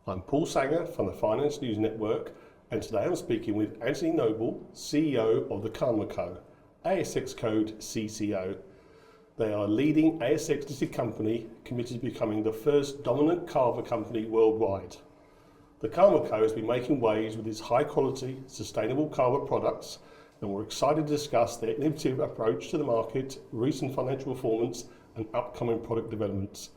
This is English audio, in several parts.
I'm Paul Sanger from the Finance News Network, and today I'm speaking with Anthony Noble, CEO of the Kava Co, ASX code CCO. They are a leading ASX listed company committed to becoming the first dominant kava company worldwide. The Kava Co has been making waves with its high quality, sustainable kava products, and we're excited to discuss their innovative approach to the market, recent financial performance, and upcoming product developments.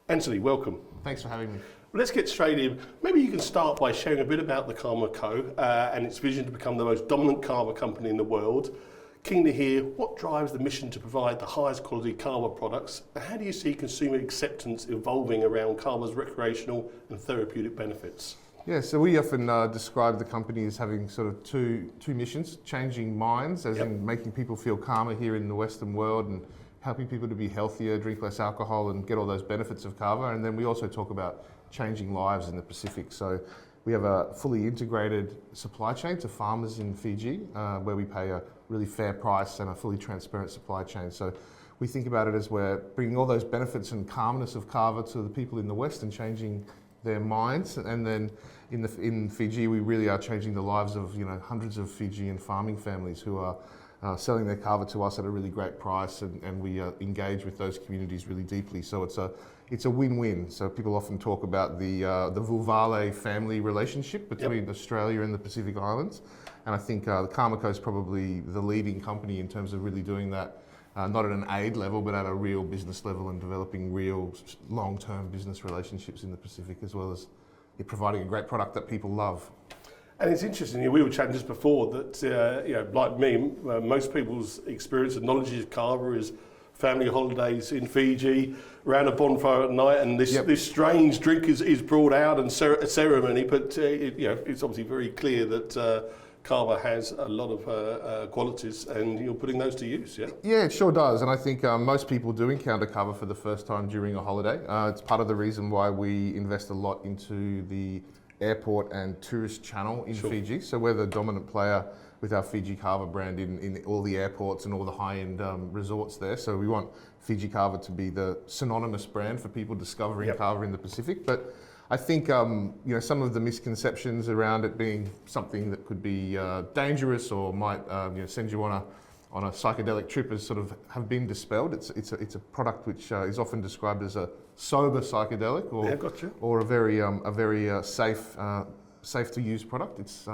Anthony, welcome. Thanks for having me. Well, let's get straight in. Maybe you can start by sharing a bit about the Kava Co and its vision to become the most dominant kava company in the world. Keen to hear what drives the mission to provide the highest quality kava products, and how do you see consumer acceptance evolving around kava's recreational and therapeutic benefits? Yeah, so we often describe the company as having sort of two missions: changing minds, as in making people feel calmer here in the Western world, and helping people to be healthier, drink less alcohol, and get all those benefits of kava. And then we also talk about changing lives in the Pacific. So we have a fully integrated supply chain to farmers in Fiji, where we pay a really fair price and a fully transparent supply chain. So we think about it as we're bringing all those benefits and calmness of kava to the people in the West and changing their minds. And then in Fiji, we really are changing the lives of hundreds of Fijian farming families who are selling their kava to us at a really great price, and we engage with those communities really deeply. So it's a win-win. So people often talk about the Vulvale family relationship between Australia and the Pacific Islands, and I think the Kava Co is probably the leading company in terms of really doing that, not at an aid level, but at a real business level, and developing real long-term business relationships in the Pacific, as well as providing a great product that people love. And it's interesting, we were chatting just before that, like me, most people's experience and knowledge of kava is family holidays in Fiji, around a bonfire at night, and this strange drink is brought out and a ceremony. But it's obviously very clear that kava has a lot of qualities, and you're putting those to use. Yeah, it sure does. And I think most people do encounter kava for the first time during a holiday. It's part of the reason why we invest a lot into the airport and tourist channel in Fiji. So we're the dominant player with our Fiji Kava brand in all the airports and all the high-end resorts there. So we want Fiji Kava to be the synonymous brand for people discovering kava in the Pacific. But I think some of the misconceptions around it being something that could be dangerous or might send you on a psychedelic trip have been dispelled. It's a product which is often described as a sober psychedelic, or a very safe to use product. It's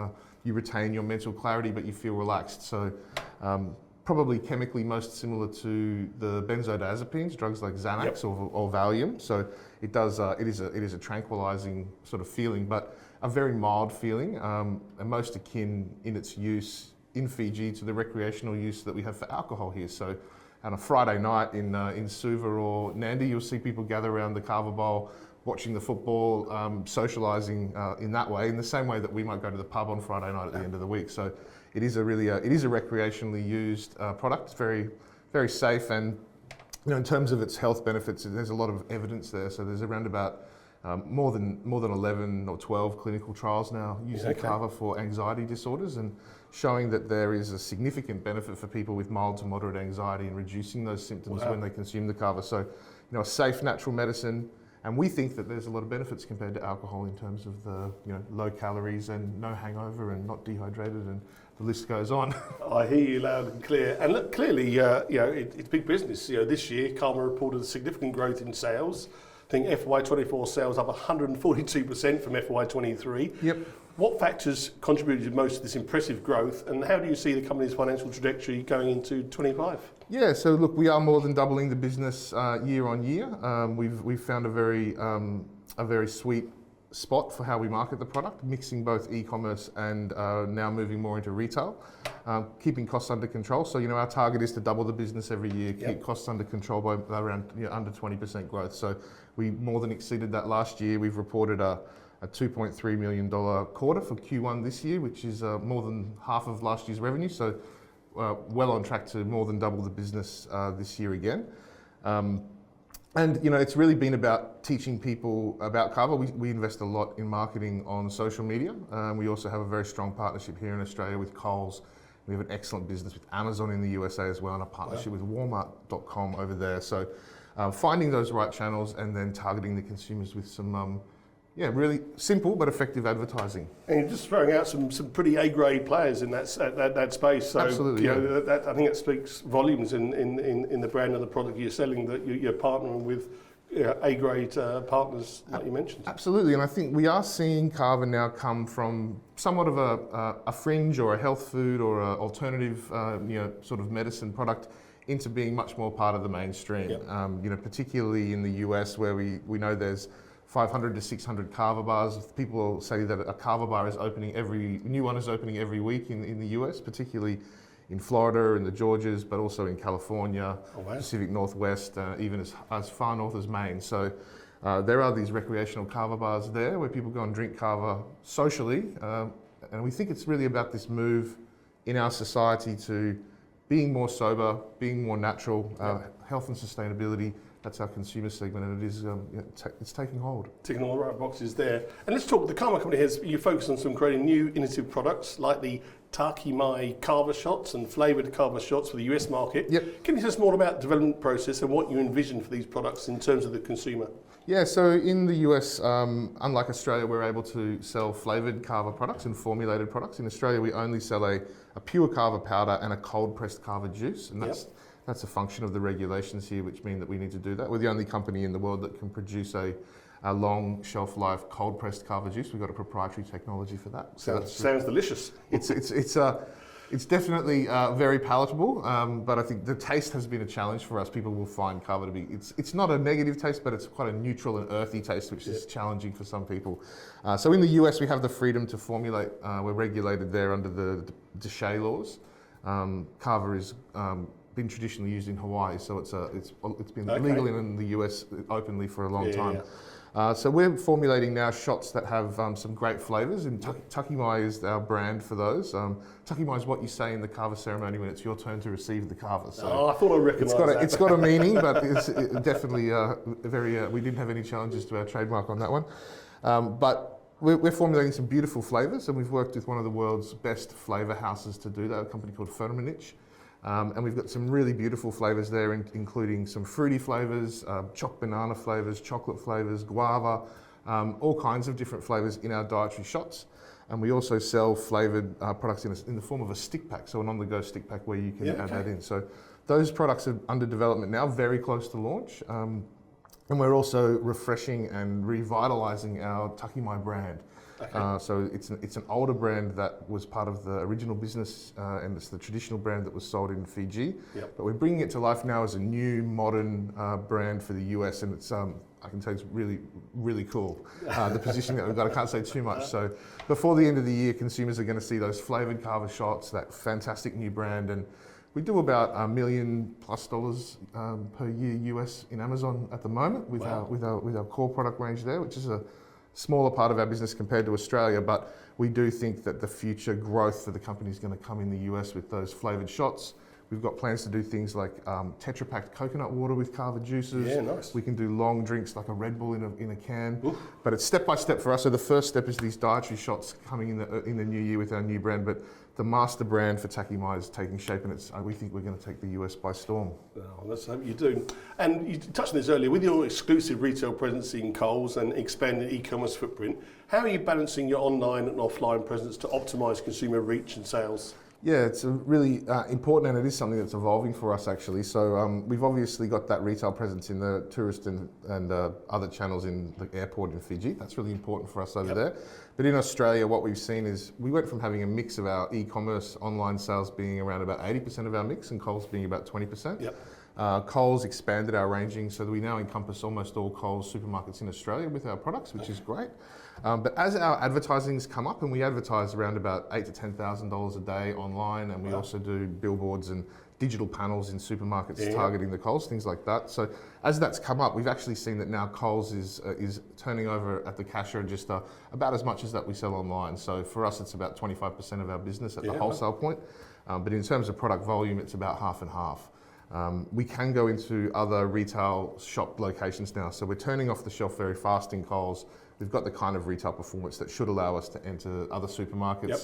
you retain your mental clarity, but you feel relaxed. So probably chemically most similar to the benzodiazepines, drugs like Xanax or Valium. So it is a tranquilizing sort of feeling, but a very mild feeling, and most akin in its use in Fiji to the recreational use that we have for alcohol here. So on a Friday night in Suva or Nandi, you'll see people gather around the kava bowl, watching the football, socialising in that way, in the same way that we might go to the pub on Friday night at the end of the week. So it is a recreationally used product. It's very, very safe, and in terms of its health benefits, there's a lot of evidence there. So there's around about more than 11 or 12 clinical trials now using kava for anxiety disorders, and showing that there is a significant benefit for people with mild to moderate anxiety in reducing those symptoms when they consume the kava. So, a safe natural medicine, and we think that there's a lot of benefits compared to alcohol in terms of the low calories and no hangover and not dehydrated, and the list goes on. I hear you loud and clear. And look, clearly, it's big business. This year, Kava reported a significant growth in sales. I think FY24 sales up 142% from FY23. Yep. What factors contributed most to this impressive growth, and how do you see the company's financial trajectory going into 25? Yeah, so look, we are more than doubling the business year on year. We've found a very sweet spot for how we market the product, mixing both e-commerce and now moving more into retail, keeping costs under control. So our target is to double the business every year, keep costs under control by around under 20% growth. So we more than exceeded that last year. We've reported a $2.3 million quarter for Q1 this year, which is more than half of last year's revenue. So well on track to more than double the business this year again. And it's really been about teaching people about kava. We invest a lot in marketing on social media. We also have a very strong partnership here in Australia with Coles. We have an excellent business with Amazon in the USA as well, and a partnership with Walmart.com over there. So finding those right channels and then targeting the consumers with some yeah, really simple but effective advertising. And you're just throwing out some pretty A-grade players in that space. So, Absolutely, you know, I think it speaks volumes in the brand of the product you're selling, that you're partnering with A-grade partners, like you mentioned. Absolutely, and I think we are seeing kava now come from somewhat of a fringe or a health food or an alternative, sort of medicine product into being much more part of the mainstream. Yep. Particularly in the US, where we know there's 500 to 600 kava bars. People say that a kava bar is opening new one is opening every week in the US, particularly in Florida and the Georgias, but also in California, Pacific Northwest, even as far north as Maine. So there are these recreational kava bars there where people go and drink kava socially. And we think it's really about this move in our society to being more sober, being more natural, health and sustainability. That's our consumer segment, and it is it's taking hold. Ticking all the right boxes there. And let's talk. The Karma company you focus on some creating new innovative products like the Taki Mai kava shots and flavoured kava shots for the US market. Yep. Can you tell us more about the development process and what you envision for these products in terms of the consumer? Yeah, so in the US, unlike Australia, we're able to sell flavoured kava products and formulated products. In Australia, we only sell a pure kava powder and a cold pressed kava juice, and that's a function of the regulations here, which mean that we need to do that. We're the only company in the world that can produce a long shelf life cold pressed kava juice. We've got a proprietary technology for that. Sounds delicious. It's definitely very palatable, but I think the taste has been a challenge for us. People will find kava to be, it's not a negative taste, but it's quite a neutral and earthy taste, which is challenging for some people. So in the US, we have the freedom to formulate. We're regulated there under the DSHEA laws. Kava is been traditionally used in Hawaii, so it's been legal in the US openly for a long time. So we're formulating now shots that have some great flavours, and Taki Mai is our brand for those. Taki Mai is what you say in the kava ceremony when it's your turn to receive the kava. So I thought I recognised that. It's got a meaning, but it's definitely we didn't have any challenges to our trademark on that one. But we're formulating some beautiful flavours, and we've worked with one of the world's best flavour houses to do that, a company called Firmenich. And we've got some really beautiful flavours there, including some fruity flavours, choc banana flavours, chocolate flavours, guava, all kinds of different flavours in our dietary shots. And we also sell flavoured products in the form of a stick pack, so an on-the-go stick pack where you can add that in. So those products are under development now, very close to launch. And we're also refreshing and revitalising our Taki Mai brand. Okay. So it's an older brand that was part of the original business, and it's the traditional brand that was sold in Fiji. Yep. But we're bringing it to life now as a new, modern brand for the US, and it's I can tell it's really, really cool. The positioning that we've got, I can't say too much. So before the end of the year, consumers are going to see those flavoured kava shots, that fantastic new brand, and we do about $1 million+ per year US in Amazon at the moment with our core product range there, which is a smaller part of our business compared to Australia, but we do think that the future growth for the company is going to come in the US with those flavoured shots. We've got plans to do things like Tetra Pak coconut water with kava juices. Yeah, nice. We can do long drinks like a Red Bull in a can. Oof. But it's step by step for us. So the first step is these dietary shots coming in the new year with our new brand. But the master brand for Taki Mai is taking shape, and we think we're going to take the US by storm. Well, let's hope you do. And you touched on this earlier, with your exclusive retail presence in Coles and expanding e-commerce footprint, how are you balancing your online and offline presence to optimise consumer reach and sales? Yeah, it's a really important, and it is something that's evolving for us actually. So we've obviously got that retail presence in the tourist and other channels in the airport in Fiji. That's really important for us over there. But in Australia, what we've seen is we went from having a mix of our e-commerce online sales being around about 80% of our mix and Coles being about 20%. Yep. Coles expanded our ranging so that we now encompass almost all Coles supermarkets in Australia with our products, which is great. But as our advertising's come up, and we advertise around about $8,000 to $10,000 a day online, and we also do billboards and digital panels in supermarkets targeting the Coles, things like that. So as that's come up, we've actually seen that now Coles is turning over at the cash register about as much as that we sell online. So for us, it's about 25% of our business at the wholesale point. But in terms of product volume, it's about half and half. We can go into other retail shop locations now. So we're turning off the shelf very fast in Coles. We've got the kind of retail performance that should allow us to enter other supermarkets. Yep.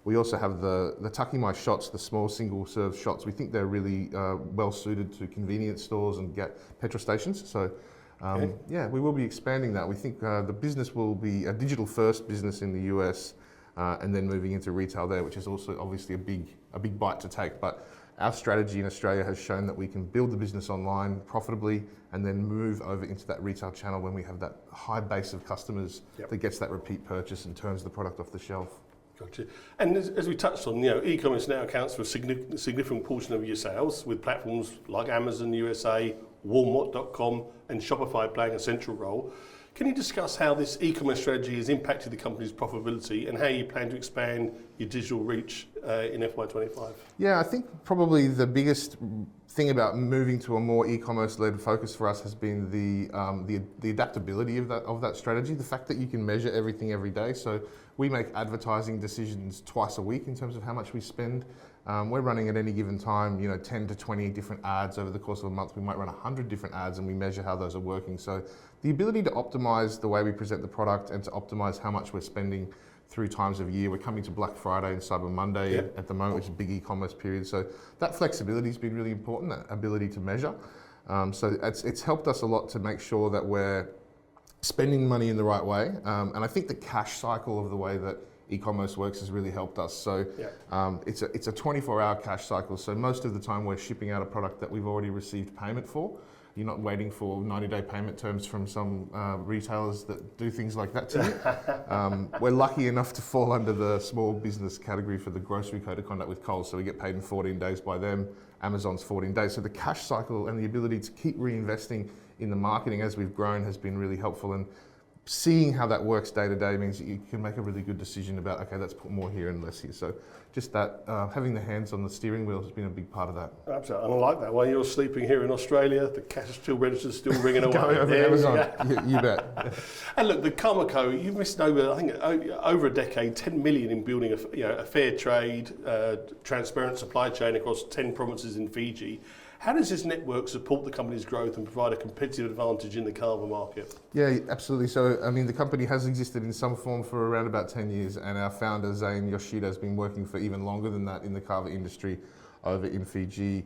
We also have the Taki Mai shots, the small single serve shots. We think they're really well suited to convenience stores and petrol stations. So Yeah, we will be expanding that. We think the business will be a digital-first business in the US, and then moving into retail there, which is also obviously a big bite to take. But our strategy in Australia has shown that we can build the business online profitably and then move over into that retail channel when we have that high base of customers that gets that repeat purchase and turns the product off the shelf. Gotcha. And as we touched on, you know, e-commerce now accounts for a significant portion of your sales, with platforms like Amazon USA, Walmart.com, and Shopify playing a central role. Can you discuss how this e-commerce strategy has impacted the company's profitability and how you plan to expand your digital reach in FY25? Yeah, I think probably the biggest thing about moving to a more e-commerce-led focus for us has been the adaptability of that strategy. The fact that you can measure everything every day. So we make advertising decisions twice a week in terms of how much we spend. We're running at any given time, 10 to 20 different ads over the course of a month. We might run 100 different ads, and we measure how those are working. So the ability to optimize the way we present the product and to optimize how much we're spending through times of year. We're coming to Black Friday and Cyber Monday at the moment, which is a big e-commerce period. So that flexibility has been really important, that ability to measure. So it's helped us a lot to make sure that we're spending money in the right way. And I think the cash cycle of the way that e-commerce works has really helped us. So it's a 24-hour cash cycle. So most of the time we're shipping out a product that we've already received payment for. You're not waiting for 90-day payment terms from some retailers that do things like that to you. We're lucky enough to fall under the small business category for the grocery code of conduct with Coles, so we get paid in 14 days by them. Amazon's 14 days. So the cash cycle and the ability to keep reinvesting in the marketing as we've grown has been really helpful. And seeing how that works day to day means that you can make a really good decision about, okay, let's put more here and less here. So just that, having the hands on the steering wheel has been a big part of that. Absolutely. And I like that. While you're sleeping here in Australia, the cash register's still ringing away. Going over Amazon, you bet. And look, the Karma you've missed over, I think, over a decade, 10 million in building a fair trade, transparent supply chain across 10 provinces in Fiji. How does this network support the company's growth and provide a competitive advantage in the kava market? Yeah, absolutely. So, I mean, the company has existed in some form for around about 10 years, and our founder, Zane Yoshida, has been working for even longer than that in the kava industry over in Fiji.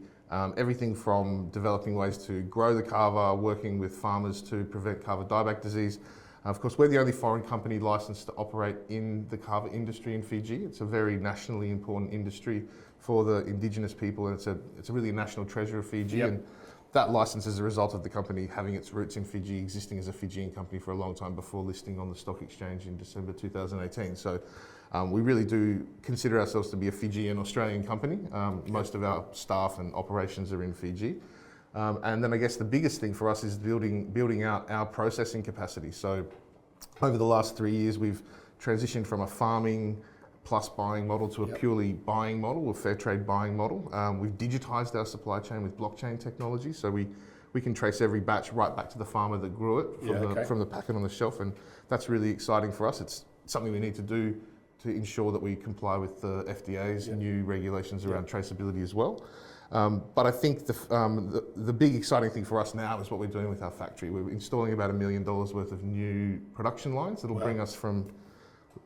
Everything from developing ways to grow the kava, working with farmers to prevent kava dieback disease. Of course, we're the only foreign company licensed to operate in the kava industry in Fiji. It's a very nationally important industry for the indigenous people, and it's a really national treasure of Fiji. And that license is a result of the company having its roots in Fiji, existing as a Fijian company for a long time before listing on the stock exchange in December 2018. So we really do consider ourselves to be a Fijian Australian company. Most of our staff and operations are in Fiji. And then I guess the biggest thing for us is building out our processing capacity. So over the last 3 years, we've transitioned from a farming plus buying model to a purely buying model, a fair trade buying model. We've digitized our supply chain with blockchain technology, so we can trace every batch right back to the farmer that grew it from the packet on the shelf, and that's really exciting for us. It's something we need to do to ensure that we comply with the FDA's new regulations around traceability as well. But I think the big exciting thing for us now is what we're doing with our factory. We're installing about $1 million worth of new production lines that'll bring us from,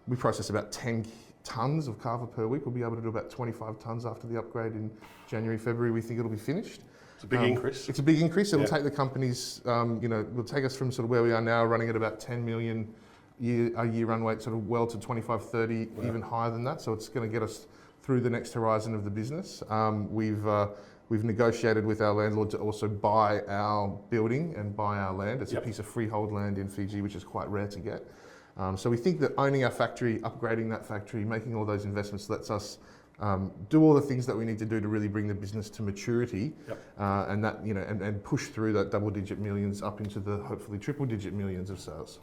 we process about 10 tons of kava per week. We'll be able to do about 25 tons after the upgrade in January, February. We think it'll be finished. It's a big increase. It's a big increase. It'll take the company's, will take us from sort of where we are now, running at about 10 million a year run rate, sort of well to 25, 30, even higher than that. So it's going to get us through the next horizon of the business. We've negotiated with our landlord to also buy our building and buy our land. It's a piece of freehold land in Fiji, which is quite rare to get. So we think that owning our factory, upgrading that factory, making all those investments lets us do all the things that we need to do to really bring the business to maturity, and that and push through that double-digit millions up into the hopefully triple-digit millions of sales.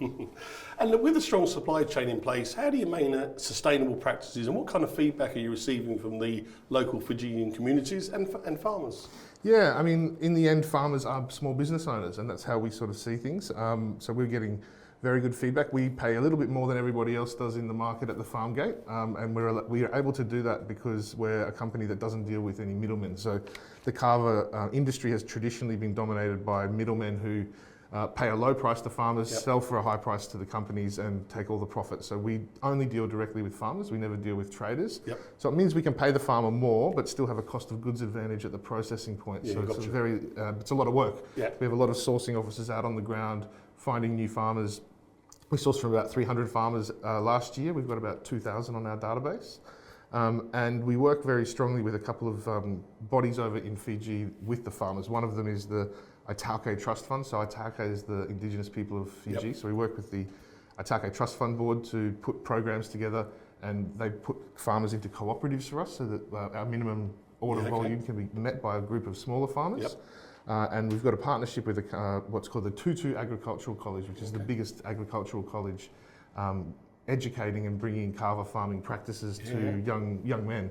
And look, with a strong supply chain in place, how do you maintain sustainable practices, and what kind of feedback are you receiving from the local Fijian communities and farmers? Yeah, I mean, in the end, farmers are small business owners, and that's how we sort of see things. So we're getting very good feedback. We pay a little bit more than everybody else does in the market at the farm gate, and we are able to do that because we're a company that doesn't deal with any middlemen. So the kava industry has traditionally been dominated by middlemen who pay a low price to farmers, Yep. sell for a high price to the companies and take all the profit. So we only deal directly with farmers, we never deal with traders. Yep. So it means we can pay the farmer more but still have a cost of goods advantage at the processing point. Yeah, So it's gotcha. it's a lot of work. Yeah. We have a lot of sourcing officers out on the ground, finding new farmers. We sourced from about 300 farmers last year. We've got about 2,000 on our database. And we work very strongly with a couple of bodies over in Fiji with the farmers. One of them is the Aitake Trust Fund. So Aitake is the indigenous people of Fiji. Yep. So we work with the Aitake Trust Fund board to put programs together, and they put farmers into cooperatives for us so that our minimum order Yeah, okay. volume can be met by a group of smaller farmers. Yep. And we've got a partnership with what's called the Tutu Agricultural College, which is the biggest agricultural college, educating and bringing kava farming practices to young men,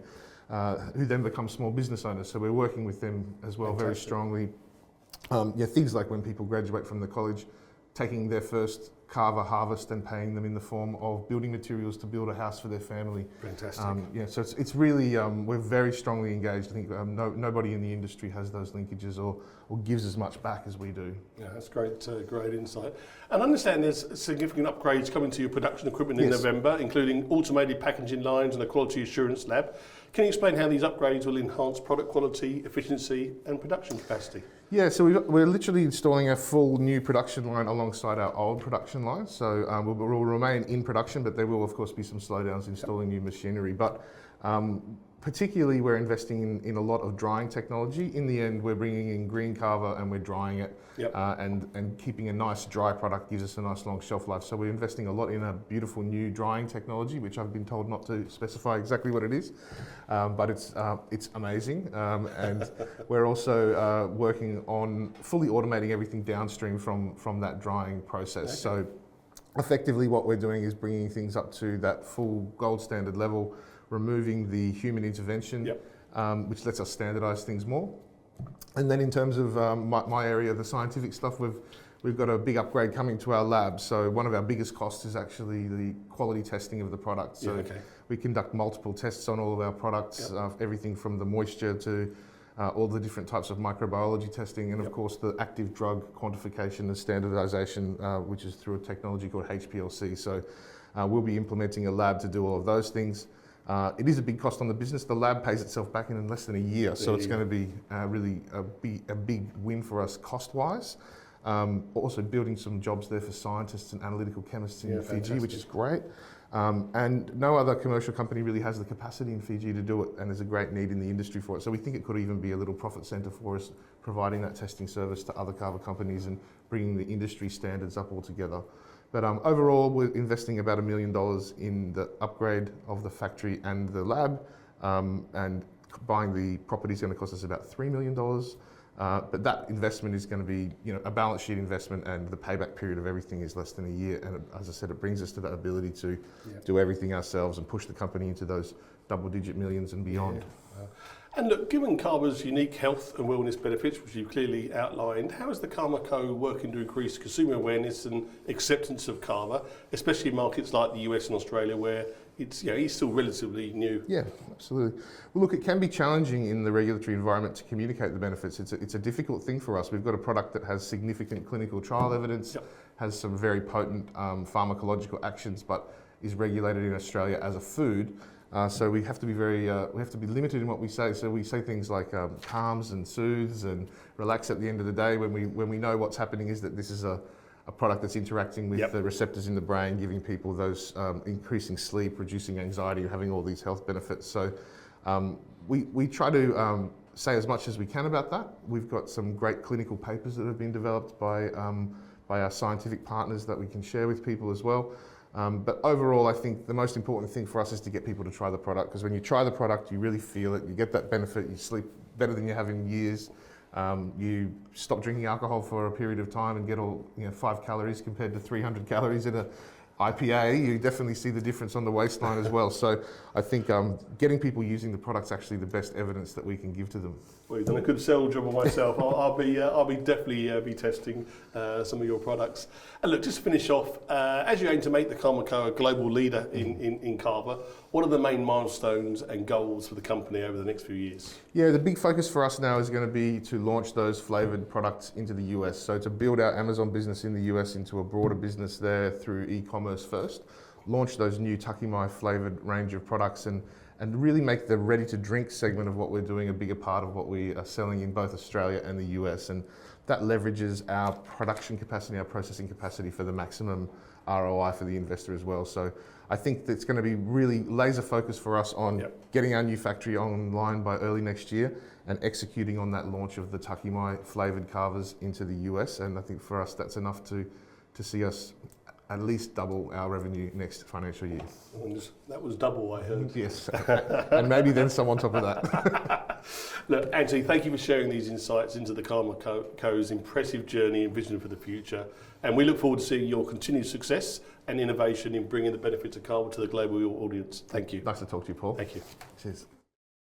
who then become small business owners. So we're working with them as well very Fantastic. strongly. Things like when people graduate from the college, taking their first kava harvest and paying them in the form of building materials to build a house for their family. Fantastic. So it's really, we're very strongly engaged. I think nobody in the industry has those linkages or gives as much back as we do. Yeah, that's great, great insight. And I understand there's significant upgrades coming to your production equipment in Yes. November, including automated packaging lines and a quality assurance lab. Can you explain how these upgrades will enhance product quality, efficiency, and production capacity? Yeah, so we're literally installing a full new production line alongside our old production line. So we'll remain in production, but there will of course be some slowdowns installing new machinery. But particularly we're investing in a lot of drying technology. In the end, we're bringing in green kava and we're drying it. Yep. And keeping a nice dry product gives us a nice long shelf life. So we're investing a lot in a beautiful new drying technology, which I've been told not to specify exactly what it is, but it's amazing. And we're also working on fully automating everything downstream from that drying process. Okay. So effectively what we're doing is bringing things up to that full gold standard level, removing the human intervention, Yep. which lets us standardize things more. And then in terms of my area, the scientific stuff, we've got a big upgrade coming to our lab. So one of our biggest costs is actually the quality testing of the product. So Yeah, okay. we conduct multiple tests on all of our products, everything from the moisture to all the different types of microbiology testing, and of course the active drug quantification and standardization, which is through a technology called HPLC. So we'll be implementing a lab to do all of those things. It is a big cost on the business. The lab pays itself back in less than a year, so it's going to be really a big win for us cost-wise. Also building some jobs there for scientists and analytical chemists in Fiji, which is great. And no other commercial company really has the capacity in Fiji to do it, and there's a great need in the industry for it. So we think it could even be a little profit centre for us, providing that testing service to other kava companies and bringing the industry standards up altogether. But overall, we're investing about $1 million in the upgrade of the factory and the lab, and buying the property is going to cost us about $3 million. But that investment is going to be, a balance sheet investment, and the payback period of everything is less than a year. And as I said, it brings us to that ability to do everything ourselves and push the company into those double-digit millions and beyond. Yeah. And look, given kava's unique health and wellness benefits, which you've clearly outlined, how is the Kama Co working to increase consumer awareness and acceptance of kava, especially in markets like the US and Australia, where it's still relatively new? Yeah, absolutely. Well, look, it can be challenging in the regulatory environment to communicate the benefits. It's a difficult thing for us. We've got a product that has significant clinical trial evidence, has some very potent pharmacological actions, but is regulated in Australia as a food. So we have to be limited in what we say. So we say things like calms and soothes and relax at the end of the day, when we know what's happening is that this is a product that's interacting with the receptors in the brain, giving people those increasing sleep, reducing anxiety, having all these health benefits. So we try to say as much as we can about that. We've got some great clinical papers that have been developed by our scientific partners that we can share with people as well. But overall, I think the most important thing for us is to get people to try the product, because when you try the product, you really feel it, you get that benefit, you sleep better than you have in years, you stop drinking alcohol for a period of time and get all 5 calories compared to 300 calories in IPA, you definitely see the difference on the waistline as well. So I think getting people using the product's actually the best evidence that we can give to them. Well, you've done a good sell job on myself. I'll be definitely be testing some of your products. And look, just to finish off, as you aim to make the Karma Co a global leader in kava, what are the main milestones and goals for the company over the next few years? Yeah, the big focus for us now is going to be to launch those flavoured products into the US. So to build our Amazon business in the US into a broader business there through e-commerce first, launch those new Takimai flavoured range of products and really make the ready-to-drink segment of what we're doing a bigger part of what we are selling in both Australia and the US. And that leverages our production capacity, our processing capacity for the maximum ROI for the investor as well. So I think that's going to be really laser focused for us on getting our new factory online by early next year and executing on that launch of the Takimai flavoured kavas into the US. And I think for us, that's enough to see us at least double our revenue next financial year. That was double, I heard. Yes, and maybe then some on top of that. Look, Anthony, thank you for sharing these insights into the Karma Co's impressive journey and vision for the future. And we look forward to seeing your continued success and innovation in bringing the benefits of kava to the global audience. Thank you. Nice to talk to you, Paul. Thank you. Cheers.